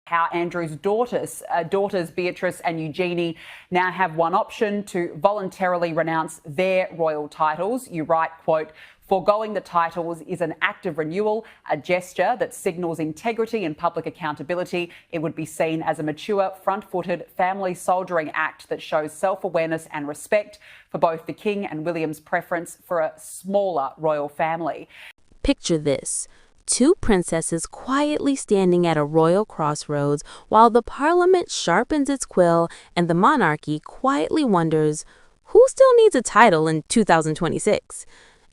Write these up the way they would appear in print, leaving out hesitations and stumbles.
how Andrew's daughters Beatrice and Eugenie now have one option to voluntarily renounce their royal titles. You write, quote, "Foregoing the titles is an act of renewal, a gesture that signals integrity and public accountability. It would be seen as a mature, front-footed, family soldiering act that shows self-awareness and respect for both the King and William's preference for a smaller royal family." Picture this. Two princesses quietly standing at a royal crossroads while the parliament sharpens its quill and the monarchy quietly wonders, who still needs a title in 2026?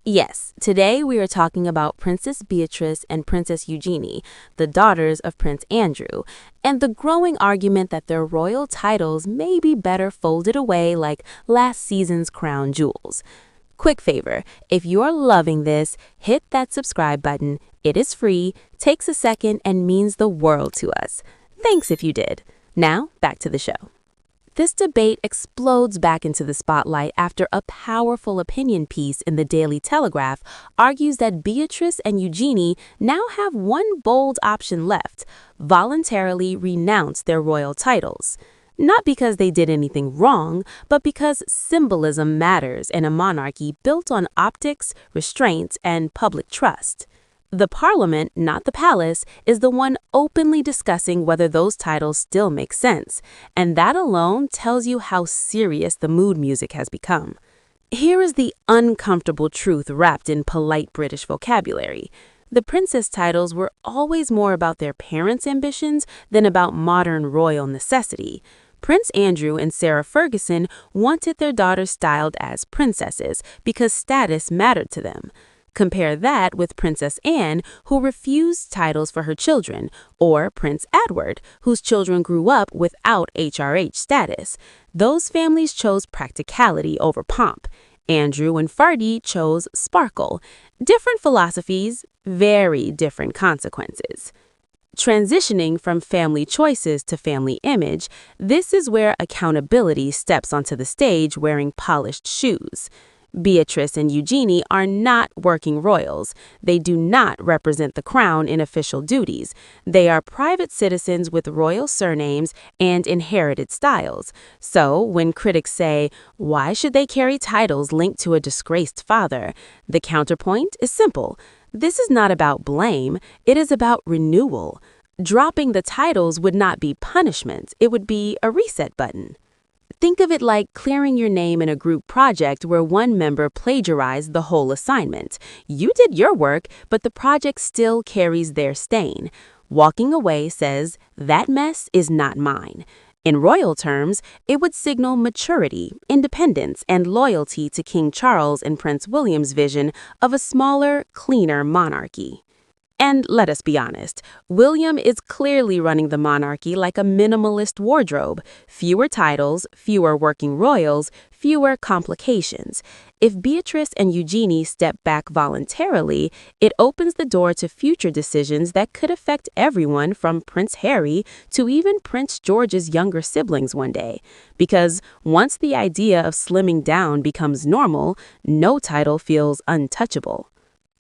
Yes, today we are talking about Princess Beatrice and Princess Eugenie, the daughters of Prince Andrew, and the growing argument that their royal titles may be better folded away like last season's crown jewels. Quick favor, if you're loving this, hit that subscribe button. It is free, takes a second, and means the world to us. Thanks if you did. Now, back to the show. This debate explodes back into the spotlight after a powerful opinion piece in the Daily Telegraph argues that Beatrice and Eugenie now have one bold option left: voluntarily renounce their royal titles. Not because they did anything wrong, but because symbolism matters in a monarchy built on optics, restraints, and public trust. The parliament, not the palace, is the one openly discussing whether those titles still make sense, and that alone tells you how serious the mood music has become. Here is the uncomfortable truth wrapped in polite British vocabulary. The princess titles were always more about their parents' ambitions than about modern royal necessity. Prince Andrew and Sarah Ferguson wanted their daughters styled as princesses because status mattered to them. Compare that with Princess Anne, who refused titles for her children, or Prince Edward, whose children grew up without HRH status. Those families chose practicality over pomp. Andrew and Ferdy chose sparkle. Different philosophies, very different consequences. Transitioning from family choices to family image, this is where accountability steps onto the stage wearing polished shoes. Beatrice and Eugenie are not working royals. They do not represent the crown in official duties. They are private citizens with royal surnames and inherited styles. So when critics say, why should they carry titles linked to a disgraced father? The counterpoint is simple. This is not about blame. It is about renewal. Dropping the titles would not be punishment. It would be a reset button. Think of it like clearing your name in a group project where one member plagiarized the whole assignment. You did your work, but the project still carries their stain. Walking away says, that mess is not mine. In royal terms, it would signal maturity, independence, and loyalty to King Charles and Prince William's vision of a smaller, cleaner monarchy. And let us be honest, William is clearly running the monarchy like a minimalist wardrobe. Fewer titles, fewer working royals, fewer complications. If Beatrice and Eugenie step back voluntarily, it opens the door to future decisions that could affect everyone from Prince Harry to even Prince George's younger siblings one day. Because once the idea of slimming down becomes normal, no title feels untouchable.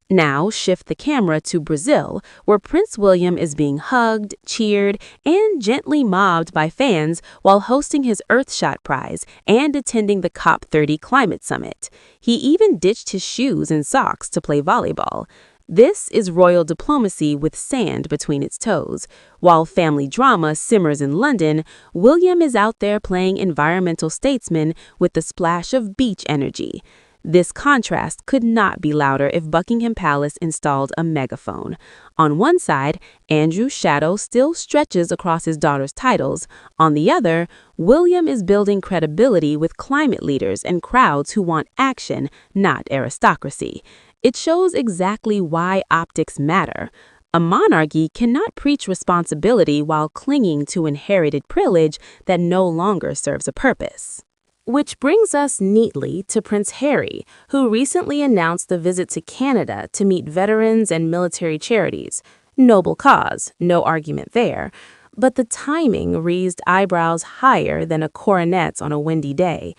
Now shift the camera to Brazil, where Prince William is being hugged, cheered, and gently mobbed by fans while hosting his Earthshot Prize and attending the COP30 climate summit. He even ditched his shoes and socks to play volleyball. This is royal diplomacy with sand between its toes. While family drama simmers in London, William is out there playing environmental statesman with a splash of beach energy. This contrast could not be louder if Buckingham Palace installed a megaphone. On one side, Andrew's shadow still stretches across his daughter's titles. On the other, William is building credibility with climate leaders and crowds who want action, not aristocracy. It shows exactly why optics matter. A monarchy cannot preach responsibility while clinging to inherited privilege that no longer serves a purpose. Which brings us neatly to Prince Harry, who recently announced a visit to Canada to meet veterans and military charities. Noble cause, no argument there. But the timing raised eyebrows higher than a coronet on a windy day.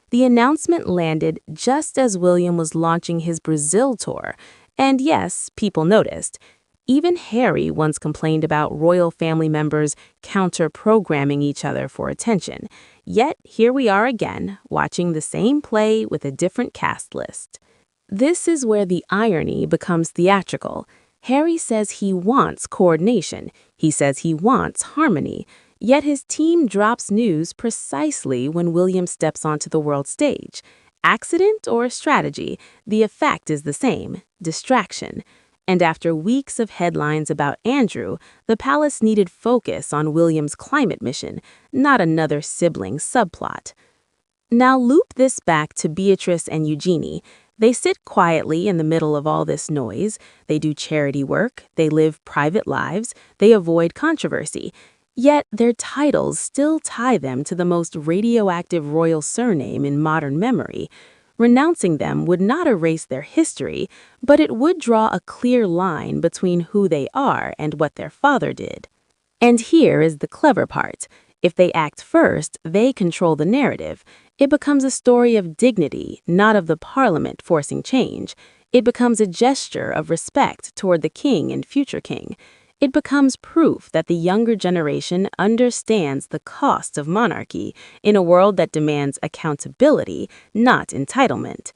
The announcement landed just as William was launching his Brazil tour. And yes, people noticed. Even Harry once complained about royal family members counter-programming each other for attention. Yet here we are again, watching the same play with a different cast list. This is where the irony becomes theatrical. Harry says he wants coordination. He says he wants harmony. Yet his team drops news precisely when William steps onto the world stage. Accident or strategy, the effect is the same: distraction. And after weeks of headlines about Andrew, the palace needed focus on William's climate mission, not another sibling subplot. Now loop this back to Beatrice and Eugenie. They sit quietly in the middle of all this noise. They do charity work, they live private lives, they avoid controversy. Yet their titles still tie them to the most radioactive royal surname in modern memory. Renouncing them would not erase their history, but it would draw a clear line between who they are and what their father did. And here is the clever part. If they act first, they control the narrative. It becomes a story of dignity, not of the parliament forcing change. It becomes a gesture of respect toward the king and future king. It becomes proof that the younger generation understands the costs of monarchy in a world that demands accountability, not entitlement.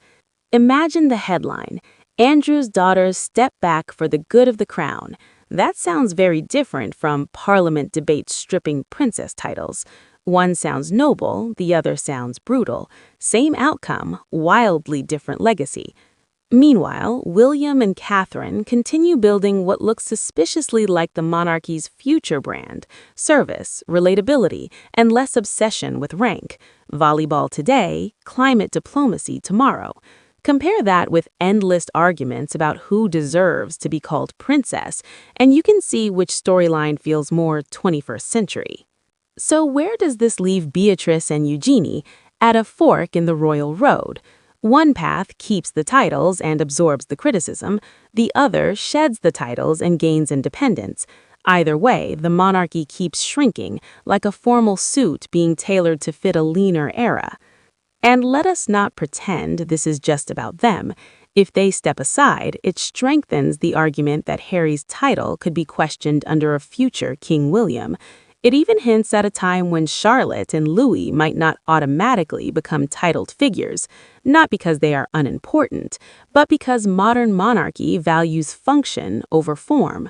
Imagine the headline: Andrew's daughters step back for the good of the crown. That sounds very different from Parliament debates stripping princess titles. One sounds noble, the other sounds brutal. Same outcome, wildly different legacy. Meanwhile, William and Catherine continue building what looks suspiciously like the monarchy's future brand: service, relatability, and less obsession with rank. Volleyball today, climate diplomacy tomorrow. Compare that with endless arguments about who deserves to be called princess, and you can see which storyline feels more 21st century. So where does this leave Beatrice and Eugenie? At a fork in the royal road. One path keeps the titles and absorbs the criticism. The other sheds the titles and gains independence. Either way, the monarchy keeps shrinking, like a formal suit being tailored to fit a leaner era. And let us not pretend this is just about them. If they step aside, it strengthens the argument that Harry's title could be questioned under a future King William. It even hints at a time when Charlotte and Louis might not automatically become titled figures, not because they are unimportant, but because modern monarchy values function over form.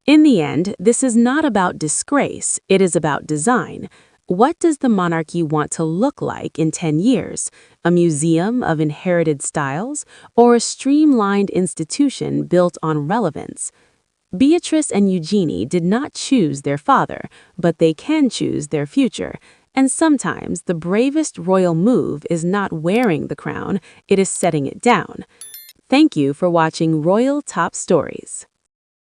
In the end, this is not about disgrace, it is about design. What does the monarchy want to look like in 10 years? A museum of inherited styles, or a streamlined institution built on relevance? Beatrice and Eugenie did not choose their father, but they can choose their future. And sometimes the bravest royal move is not wearing the crown, it is setting it down. Thank you for watching Royal Top Stories.